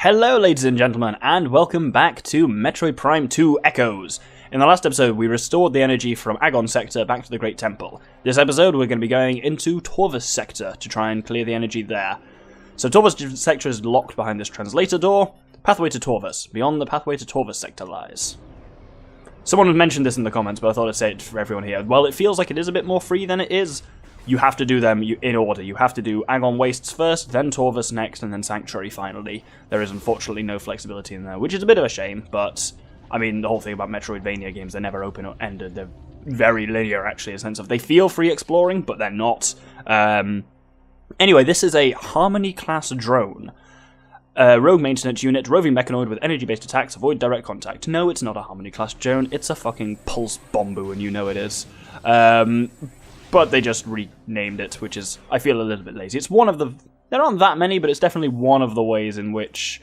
Hello ladies and gentlemen, and welcome back to Metroid Prime 2 Echoes. In the last episode, we restored the energy from Agon Sector back to the Great Temple. This episode, we're going to be going into Torvus Sector to try and clear the energy there. So Torvus Sector is locked behind this translator door. Pathway to Torvus. Beyond the pathway to Torvus Sector lies. Someone had mentioned this in the comments, but I thought I'd say it for everyone here. Well, it feels like it is a bit more free than it is. You have to do them in order. You have to do Agon Wastes first, then Torvus next, and then Sanctuary finally. There is unfortunately no flexibility in there, which is a bit of a shame, but I mean, the whole thing about Metroidvania games, they're never open-ended. They're very linear, actually, in the sense of they feel free exploring, but they're not. Anyway, this is a Harmony-class drone. Rogue maintenance unit, roving mechanoid with energy-based attacks, avoid direct contact. No, it's not a Harmony-class drone, it's a fucking Pulse Bombu, and you know it is. But they just renamed it, which is, I feel, a little bit lazy. It's one of the... There aren't that many, but it's definitely one of the ways in which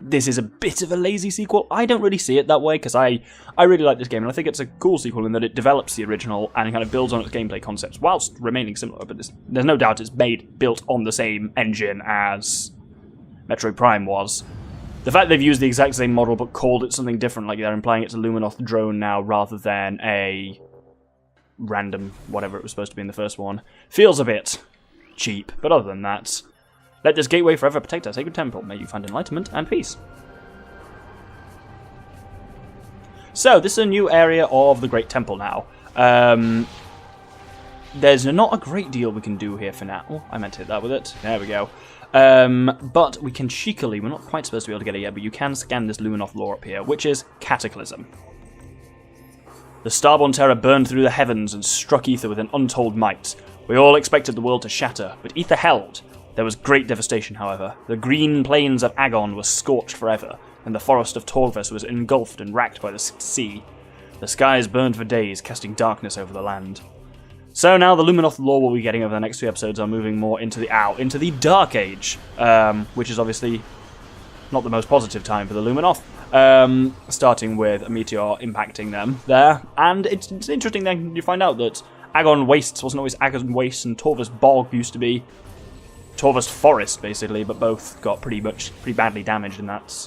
this is a bit of a lazy sequel. I don't really see it that way, because I really like this game, and I think it's a cool sequel in that it develops the original and it kind of builds on its gameplay concepts, whilst remaining similar, but there's no doubt it's built on the same engine as Metroid Prime was. The fact they've used the exact same model but called it something different, like they're implying it's a Luminoth drone now rather than a random whatever it was supposed to be in the first one, feels a bit cheap, but other than that, let this gateway forever protect our sacred temple. May you find enlightenment and peace. So, this is a new area of the Great Temple now. There's not a great deal we can do here for now. Oh, I meant to hit that with it. There we go. But we can cheekily, we're not quite supposed to be able to get it yet, but you can scan this Luminoth lore up here, which is Cataclysm. The starborn terror burned through the heavens and struck Aether with an untold might. We all expected the world to shatter, but Aether held. There was great devastation, however. The green plains of Agon were scorched forever, and the forest of Torvus was engulfed and racked by the sea. The skies burned for days, casting darkness over the land. So now the Luminoth lore we'll be getting over the next few episodes are moving more into the Dark Age, which is obviously not the most positive time for the Luminoth. Starting with a meteor impacting them there, and it's interesting then you find out that Agon Wastes wasn't always Agon Wastes, and Torvus Bog used to be Torvus Forest, basically, but both got pretty badly damaged in that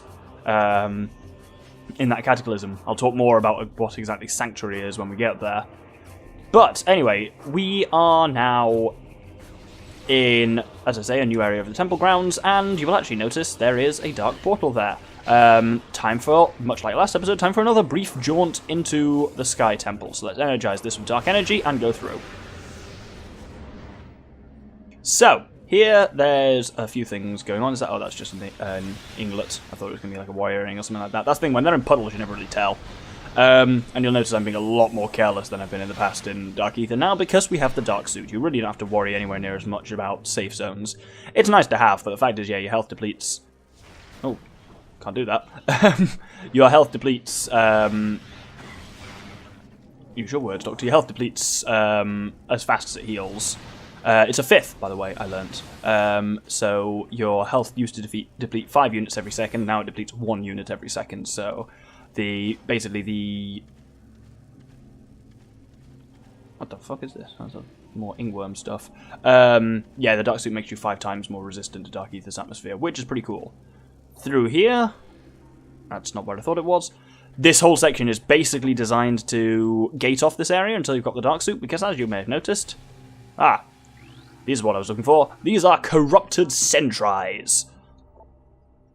Cataclysm. I'll talk more about what exactly Sanctuary is when we get there. But anyway, we are now in, as I say, a new area of the temple grounds, and you will actually notice there is a dark portal there. Time for, much like last episode, time for another brief jaunt into the Sky Temple. So let's energize this with dark energy and go through. So, here there's a few things going on. Is that, oh, that's just an inglet. I thought it was going to be like a wire ring or something like that. That's the thing, when they're in puddles, you never really tell. And you'll notice I'm being a lot more careless than I've been in the past in Dark Aether now, because we have the Dark Suit. You really don't have to worry anywhere near as much about safe zones. It's nice to have, but the fact is, yeah, your health depletes... Oh, can't do that. Your health depletes... Use your words, Doctor. Your health depletes as fast as it heals. It's a fifth, by the way, I learnt. So your health used to deplete 5 units every second, now it depletes 1 unit every second, so... Basically the... What the fuck is this? That's more Ingworm stuff. Yeah, the Dark Suit makes you 5 times more resistant to Dark Aether's atmosphere, which is pretty cool. Through here... That's not what I thought it was. This whole section is basically designed to gate off this area until you've got the Dark Suit, because as you may have noticed... Ah, this is what I was looking for. These are corrupted sentries.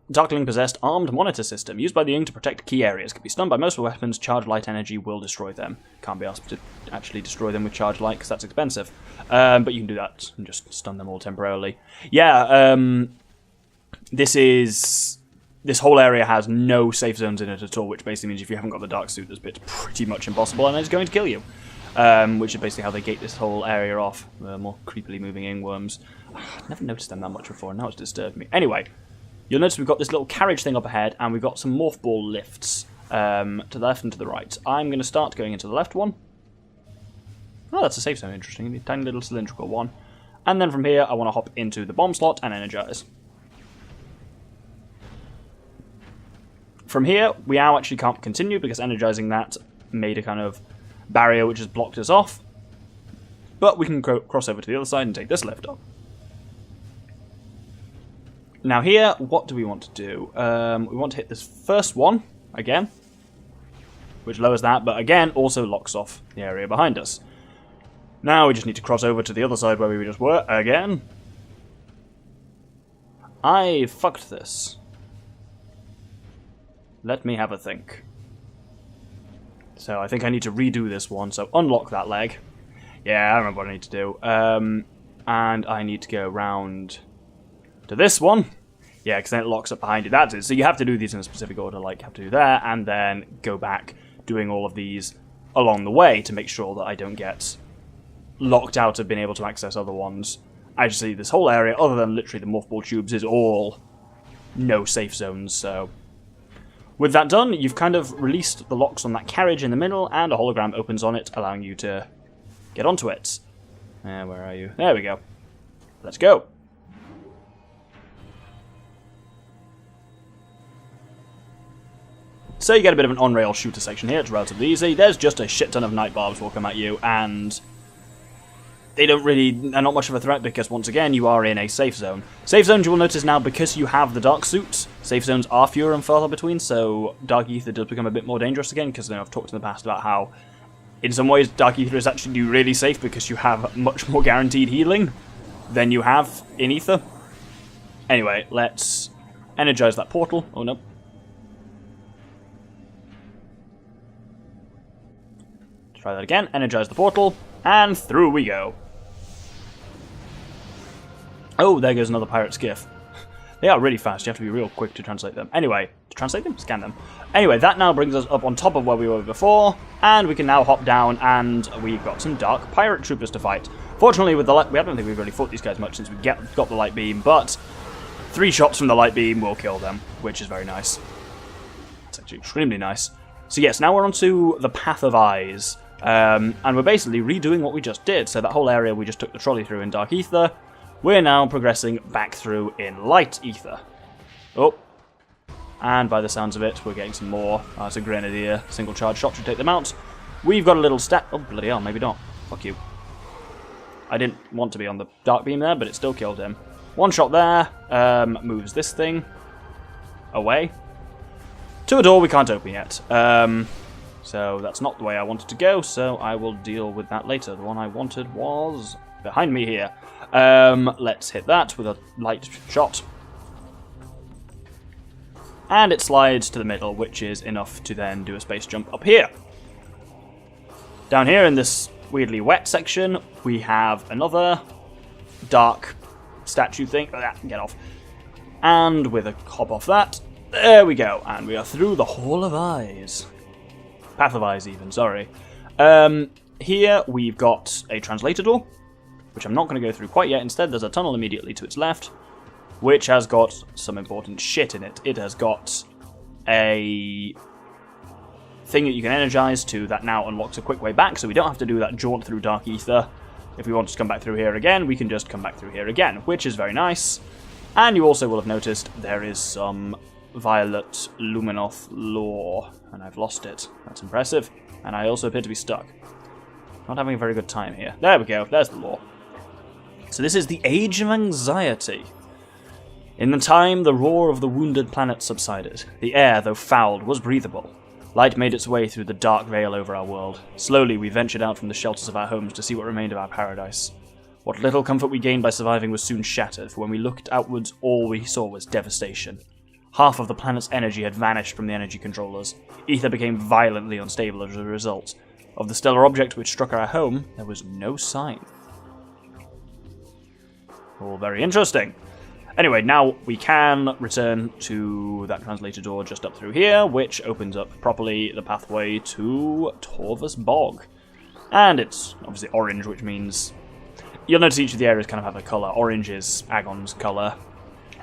Darkling-possessed armed monitor system, used by the Young to protect key areas. Can be stunned by most weapons, charged light energy will destroy them. Can't be asked to actually destroy them with charged light, because that's expensive. But you can do that and just stun them all temporarily. Yeah, this whole area has no safe zones in it at all, which basically means if you haven't got the Dark Suit, this bit's pretty much impossible, and it's going to kill you. Which is basically how they gate this whole area off. More creepily moving ingworms. I've never noticed them that much before, and now it's disturbed me. Anyway... You'll notice we've got this little carriage thing up ahead, and we've got some morph ball lifts to the left and to the right. I'm going to start going into the left one. Oh, that's a safe zone, interesting. A tiny little cylindrical one. And then from here, I want to hop into the bomb slot and energize. From here, we now actually can't continue, because energizing that made a kind of barrier which has blocked us off. But we can cross over to the other side and take this lift up. Now here, what do we want to do? We want to hit this first one, again, which lowers that, but again, also locks off the area behind us. Now we just need to cross over to the other side where we just were, again. I fucked this. Let me have a think. So I think I need to redo this one, so unlock that leg. Yeah, I remember what I need to do. And I need to go round to this one. Yeah, because then it locks up behind it. That's it. So you have to do these in a specific order, like you have to do there, and then go back doing all of these along the way to make sure that I don't get locked out of being able to access other ones. I just see this whole area, other than literally the morph ball tubes, is all no safe zones, so... With that done, you've kind of released the locks on that carriage in the middle, and a hologram opens on it, allowing you to get onto it. Where are you? There we go. Let's go. So you get a bit of an on-rail shooter section here. It's relatively easy. There's just a shit ton of night barbs will come at you, and they're not much of a threat because, once again, you are in a safe zone. Safe zones, you will notice now, because you have the dark suit, safe zones are fewer and farther between, so Dark Aether does become a bit more dangerous again, because I've talked in the past about how, in some ways, Dark Aether is actually really safe because you have much more guaranteed healing than you have in Aether. Anyway, let's energize that portal. Oh, no. Try that again. Energize the portal, and through we go. Oh, there goes another pirate skiff. They are really fast. You have to be real quick to translate them. Anyway, to translate them? Scan them. Anyway, that now brings us up on top of where we were before, and we can now hop down, and we've got some dark pirate troopers to fight. Fortunately, with the light, I don't think we've really fought these guys much since we got the light beam, but 3 shots from the light beam will kill them, which is very nice. It's actually extremely nice. So yes, now we're on to the Path of Eyes, and we're basically redoing what we just did. So that whole area we just took the trolley through in Dark Aether, we're now progressing back through in Light Aether. Oh, and by the sounds of it, we're getting some more. It's a grenadier, single charge shot to take them out. We've got a little stat. Oh, bloody hell, maybe not. Fuck you. I didn't want to be on the dark beam there, but it still killed him. One shot there, moves this thing away to a door we can't open yet. So that's not the way I wanted to go, so I will deal with that later. The one I wanted was behind me here. Let's hit that with a light shot. And it slides to the middle, which is enough to then do a space jump up here. Down here in this weirdly wet section, we have another dark statue thing. Get off. And with a hop off that, there we go. And we are through the Hall of Eyes. Path of Eyes even, sorry. Here we've got a translator door, which I'm not going to go through quite yet. Instead, there's a tunnel immediately to its left, which has got some important shit in it. It has got a thing that you can energize to that now unlocks a quick way back, so we don't have to do that jaunt through Dark Aether. If we want to come back through here again, we can just come back through here again, which is very nice. And you also will have noticed there is some Violet Luminoth lore, and I've lost it. That's impressive. And I also appear to be stuck. Not having a very good time here. There we go, there's the lore. So this is the Age of Anxiety. In the time the roar of the wounded planet subsided, the air, though fouled, was breathable. Light made its way through the dark veil over our world. Slowly we ventured out from the shelters of our homes to see what remained of our paradise. What little comfort we gained by surviving was soon shattered, for when we looked outwards, all we saw was devastation. Half of the planet's energy had vanished from the energy controllers. Aether became violently unstable as a result. Of the stellar object which struck our home, there was no sign. All very interesting. Anyway, now we can return to that translator door just up through here, which opens up properly the pathway to Torvus Bog. And it's obviously orange, which means... You'll notice each of the areas kind of have a colour. Orange is Agon's colour.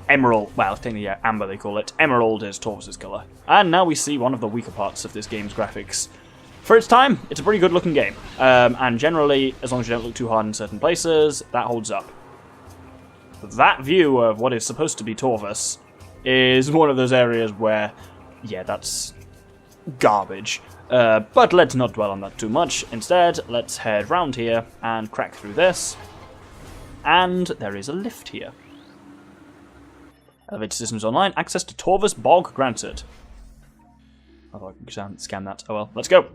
Emerald, well, technically, yeah, amber they call it. Emerald is Torvus's colour. And now we see one of the weaker parts of this game's graphics. For its time, it's a pretty good looking game. And generally, as long as you don't look too hard in certain places, that holds up. That view of what is supposed to be Torvus is one of those areas where, yeah, that's garbage. But let's not dwell on that too much. Instead, let's head round here and crack through this. And there is a lift here. Elevator systems online. Access to Torvus Bog granted. I thought I could scan that. Oh well, let's go.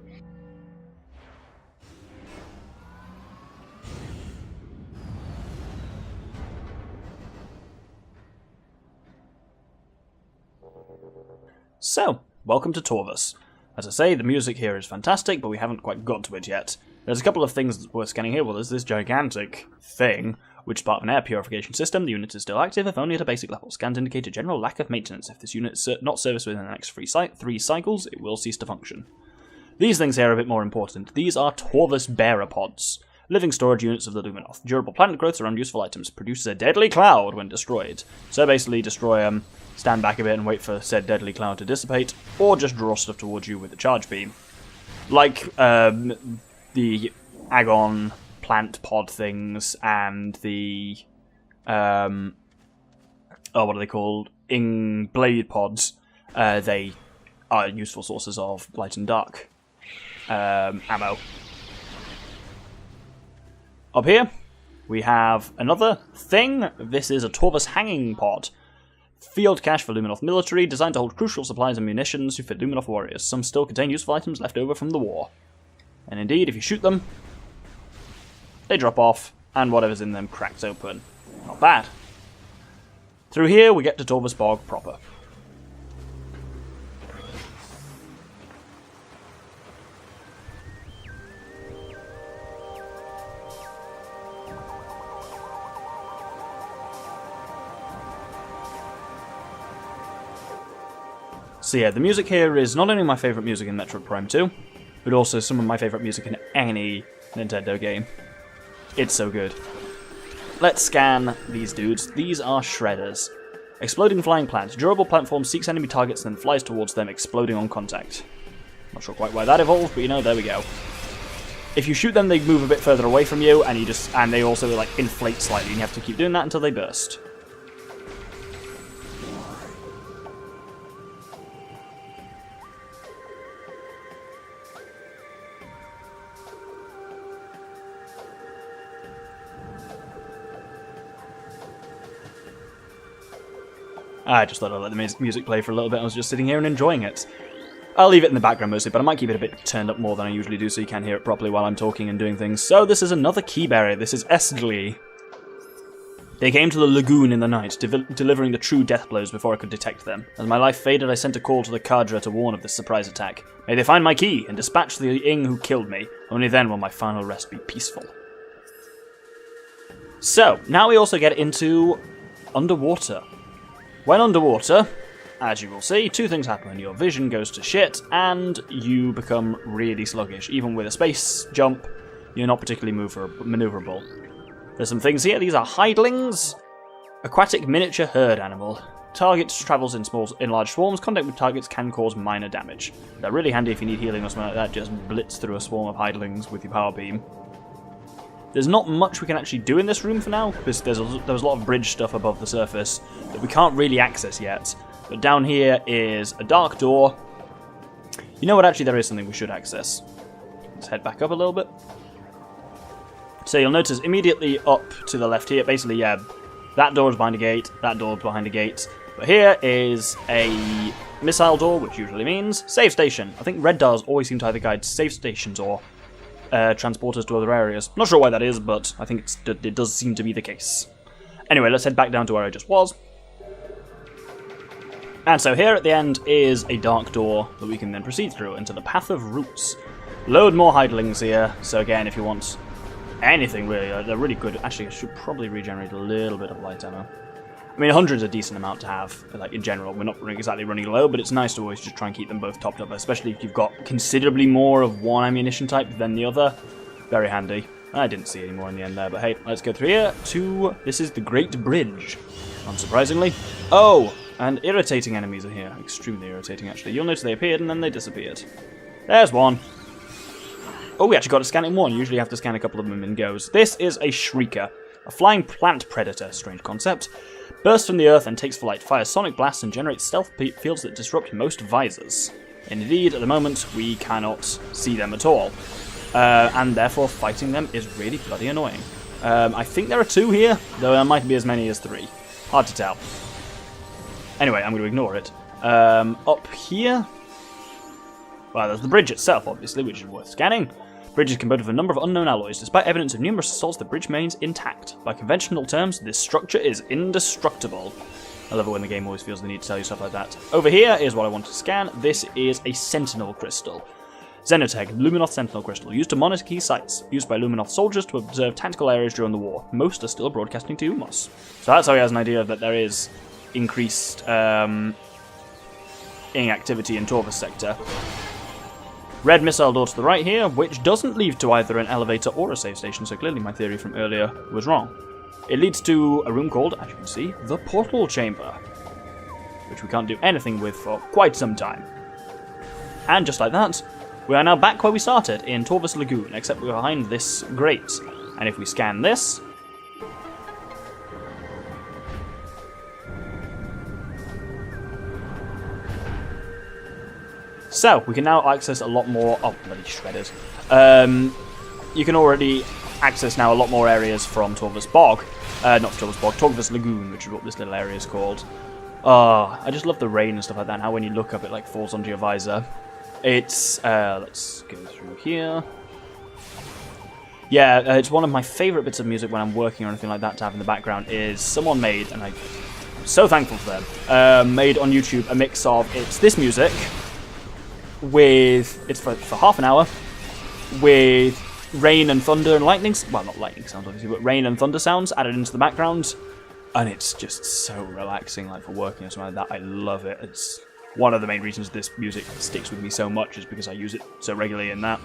So, welcome to Torvus. As I say, the music here is fantastic, but we haven't quite got to it yet. There's a couple of things worth scanning here. Well, there's this gigantic thing, which is part of an air purification system. The unit is still active, if only at a basic level. Scans indicate a general lack of maintenance. If this unit is not serviced within the next 3 cycles, it will cease to function. These things here are a bit more important. These are Torvus bearer pods. Living storage units of the Luminoth. Durable planet growth around useful items. Produces a deadly cloud when destroyed. So basically destroy them, stand back a bit and wait for said deadly cloud to dissipate, or just draw stuff towards you with a charge beam. Like the Agon plant pod things and the what are they called? Blade pods. They are useful sources of light and dark ammo. Up here, we have another thing. This is a Torvus hanging pod. Field cache for Luminoth military, designed to hold crucial supplies and munitions to fit Luminoth warriors. Some still contain useful items left over from the war. And indeed, if you shoot them, they drop off, and whatever's in them cracks open. Not bad. Through here, we get to Torvus Bog proper. So yeah, the music here is not only my favourite music in Metroid Prime 2, but also some of my favourite music in any Nintendo game. It's so good. Let's scan these dudes. These are shredders. Exploding flying plant. Durable platform seeks enemy targets and then flies towards them, exploding on contact. Not sure quite why that evolved, but you know, there we go. If you shoot them, they move a bit further away from you, and they also like inflate slightly, and you have to keep doing that until they burst. I just thought I'd let the music play for a little bit. I was just sitting here and enjoying it. I'll leave it in the background mostly, but I might keep it a bit turned up more than I usually do so you can hear it properly while I'm talking and doing things. So this is another key bearer. This is Esgly. They came to the Lagoon in the night, delivering the true death blows before I could detect them. As my life faded, I sent a call to the Kadra to warn of this surprise attack. May they find my key and dispatch the Ing who killed me. Only then will my final rest be peaceful. So, now we also get into underwater. When underwater, as you will see, 2 things happen. Your vision goes to shit, and you become really sluggish. Even with a space jump, you're not particularly maneuverable. There's some things here. These are hidlings. Aquatic miniature herd animal. Target travels in large swarms. Contact with targets can cause minor damage. They're really handy if you need healing or something like that. Just blitz through a swarm of hidlings with your power beam. There's not much we can actually do in this room for now, because there was a lot of bridge stuff above the surface that we can't really access yet. But down here is a dark door. You know what, actually there is something we should access. Let's head back up a little bit. So you'll notice immediately up to the left here, basically, yeah, that door is behind a gate, that door is behind a gate. But here is a missile door, which usually means save station. I think red doors always seem to either guide save stations or transporters to other areas. Not sure why that is, but I think it does seem to be the case. Anyway, let's head back down to where I just was. And so here at the end is a dark door that we can then proceed through into the Path of Roots. Load more hidlings here, so again, if you want anything really, they're really good. Actually, I should probably regenerate a little bit of light ammo. I mean, 100's a decent amount to have, like, in general. We're not exactly running low, but it's nice to always just try and keep them both topped up, especially if you've got considerably more of one ammunition type than the other. Very handy. I didn't see any more in the end there, but hey, let's go through here to... This is the Great Bridge, unsurprisingly. Oh, and irritating enemies are here. Extremely irritating, actually. You'll notice they appeared and then they disappeared. There's one. Oh, we actually got to scan in one. Usually you have to scan a couple of them in goes. This is a Shrieker, a flying plant predator. Strange concept. Bursts from the earth and takes flight, fires sonic blasts and generates stealth fields that disrupt most visors. Indeed, at the moment, we cannot see them at all. And therefore, fighting them is really bloody annoying. I think there are 2 here, though there might be as many as 3. Hard to tell. Anyway, I'm going to ignore it. Up here... Well, there's the bridge itself, obviously, which is worth scanning. The bridge is composed of a number of unknown alloys. Despite evidence of numerous assaults, the bridge remains intact. By conventional terms, this structure is indestructible. I love it when the game always feels the need to tell you stuff like that. Over here is what I want to scan. This is a Sentinel Crystal. Xenotech, Luminoth Sentinel Crystal, used to monitor key sites, used by Luminoth soldiers to observe tactical areas during the war. Most are still broadcasting to Umos. So that's how he has an idea that there is increased ing activity in Torvus sector. Red missile door to the right here, which doesn't lead to either an elevator or a save station, so clearly my theory from earlier was wrong. It leads to a room called, as you can see, the Portal Chamber, which we can't do anything with for quite some time. And just like that, we are now back where we started, in Torvus Lagoon, except we're behind this grate. And if we scan this... So, we can now access a lot more... Oh, bloody shredders. You can already access now a lot more areas from Torvus Bog. Not Torvus Bog, Torvus Lagoon, which is what this little area is called. I just love the rain and stuff like that, and how when you look up it like falls onto your visor. It's, let's go through here. Yeah, it's one of my favourite bits of music when I'm working or anything like that to have in the background is someone made, and I'm so thankful for them, made on YouTube a mix of, it's this music with, it's for half an hour, with rain and thunder and lightning, well not lightning sounds obviously, but rain and thunder sounds added into the background, and it's just so relaxing, like for working or something like that. I love it. It's one of the main reasons this music sticks with me so much is because I use it so regularly in that.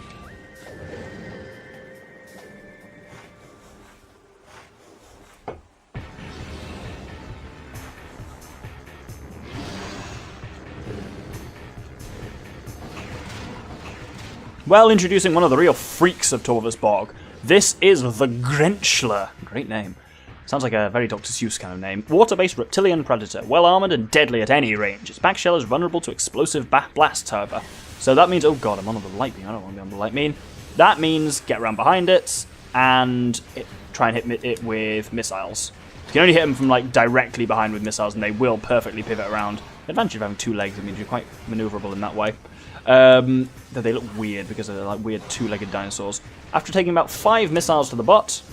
Well, introducing one of the real freaks of Torvus Bog. This is the Grenchler. Great name. Sounds like a very Dr. Seuss kind of name. Water-based reptilian predator, well-armoured and deadly at any range. Its back shell is vulnerable to explosive blasts, however. So that means... Oh god, I'm on the light beam. I don't want to be on the light beam. That means get around behind it and try and hit it with missiles. You can only hit them from like directly behind with missiles, and they will perfectly pivot around. The advantage of having two legs, it means you're quite manoeuvrable in that way. Though they look weird because they're like weird two-legged dinosaurs. After taking about 5 missiles to the butt,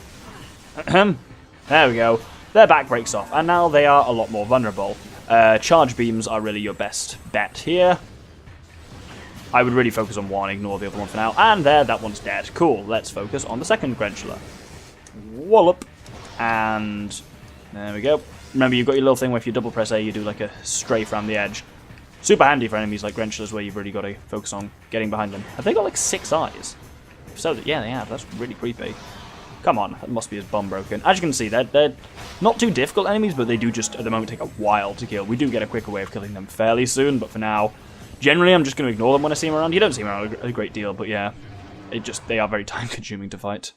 there we go, their back breaks off, and now they are a lot more vulnerable. Charge beams are really your best bet here. I would really focus on one, ignore the other one for now, and there, that one's dead. Cool, let's focus on the second Grenchler. Wallop, and there we go. Remember, you've got your little thing where if you double press A, you do like a strafe around the edge. Super handy for enemies like Grenchlers where you've really got to focus on getting behind them. Have they got like 6 eyes? So yeah, they have. That's really creepy. Come on, that must be his bum broken. As you can see, they're not too difficult enemies, but they do just at the moment take a while to kill. We do get a quicker way of killing them fairly soon, but for now, generally I'm just going to ignore them when I see them around. You don't see them around a great deal, but yeah, they are very time consuming to fight.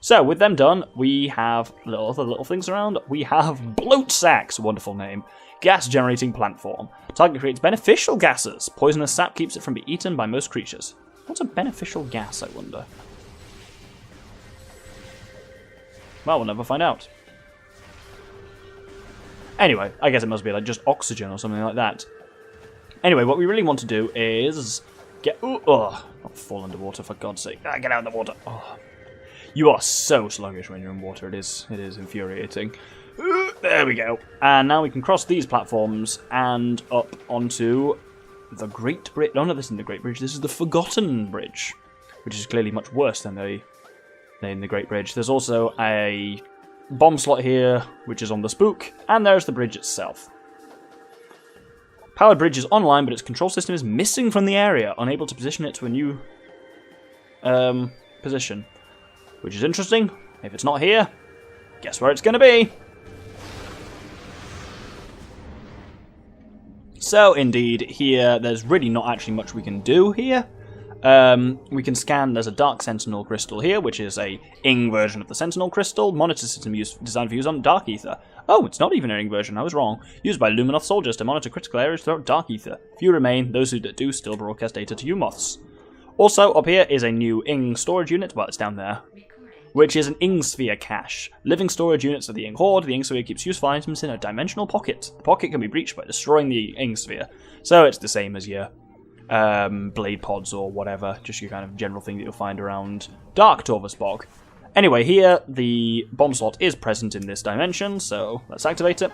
So, with them done, we have other little things around. We have bloat sacks, wonderful name. Gas-generating plant form. Target creates beneficial gases. Poisonous sap keeps it from being eaten by most creatures. What's a beneficial gas, I wonder? Well, we'll never find out. Anyway, I guess it must be like just oxygen or something like that. Anyway, what we really want to do is get... not fall underwater, for God's sake. Get out of the water. Oh. You are so sluggish when you're in water. It is infuriating. There we go. And now we can cross these platforms and up onto the Great Bridge. Oh, no, this isn't the Great Bridge. This is the Forgotten Bridge, which is clearly much worse than the Great Bridge. There's also a bomb slot here, which is on the spook, and there's the bridge itself. Powered bridge is online, but its control system is missing from the area, unable to position it to a new position, which is interesting. If it's not here, guess where it's going to be? So, indeed, here, there's really not actually much we can do here. We can scan, there's a Dark Sentinel Crystal here, which is a Ing version of the Sentinel Crystal. Monitor system designed for use on Dark Aether. Oh, it's not even an Ing version, I was wrong. Used by Luminoth soldiers to monitor critical areas throughout Dark Aether. Few remain, those who do still broadcast data to Umoths. Also, up here is a new Ing storage unit, well, it's down there. which is an Ing Sphere cache. Living storage units of the Ing Horde. The Ing Sphere keeps useful items in a dimensional pocket. The pocket can be breached by destroying the Ing Sphere. So it's the same as your blade pods or whatever, just your kind of general thing that you'll find around Dark Torvus Bog. Anyway, here the bomb slot is present in this dimension, so let's activate it.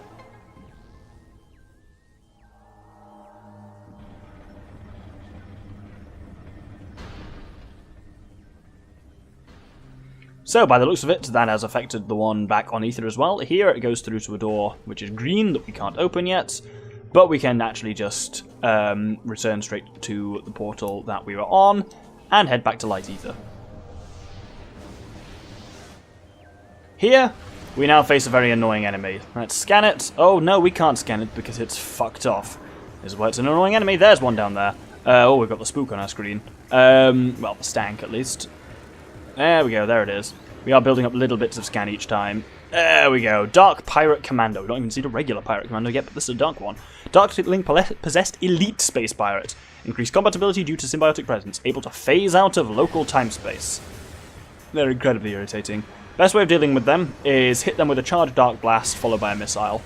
So, by the looks of it, that has affected the one back on Aether as well. Here it goes through to a door which is green that we can't open yet, but we can actually just return straight to the portal that we were on and head back to Light Aether. Here, we now face a very annoying enemy. Let's scan it. Oh no, we can't scan it because it's fucked off. This is why it's an annoying enemy. There's one down there. Oh, we've got the spook on our screen. Well, the stank at least. There we go, there it is. We are building up little bits of scan each time. There we go. Dark Pirate Commando. We don't even see the regular Pirate Commando yet, but this is a dark one. Dark Link possessed Elite Space Pirate. Increased compatibility due to symbiotic presence. Able to phase out of local time-space. They're incredibly irritating. Best way of dealing with them is hit them with a charged Dark Blast followed by a missile.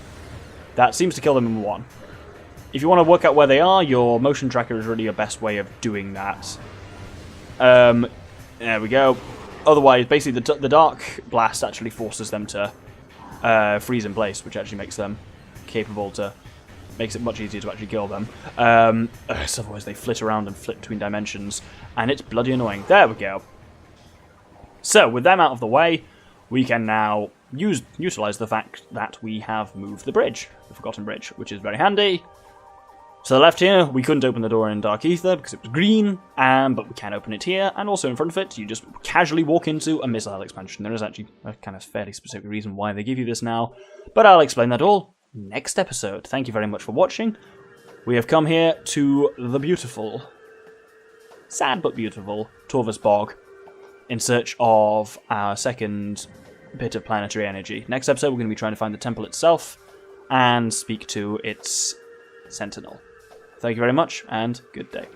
That seems to kill them in one. If you want to work out where they are, your motion tracker is really your best way of doing that. There we go. Otherwise, basically, the Dark Blast actually forces them to freeze in place, which actually makes them capable to... makes it much easier to actually kill them. So otherwise, they flit around and flit between dimensions, and it's bloody annoying. There we go. So, with them out of the way, we can now utilize the fact that we have moved the bridge, the Forgotten Bridge, which is very handy. To the left here, we couldn't open the door in Dark Aether because it was green, but we can open it here, and also in front of it, you just casually walk into a missile expansion. There is actually a kind of fairly specific reason why they give you this now, but I'll explain that all next episode. Thank you very much for watching. We have come here to the beautiful, sad but beautiful, Torvus Bog, in search of our second bit of planetary energy. Next episode, we're going to be trying to find the temple itself, and speak to its sentinel. Thank you very much, and good day.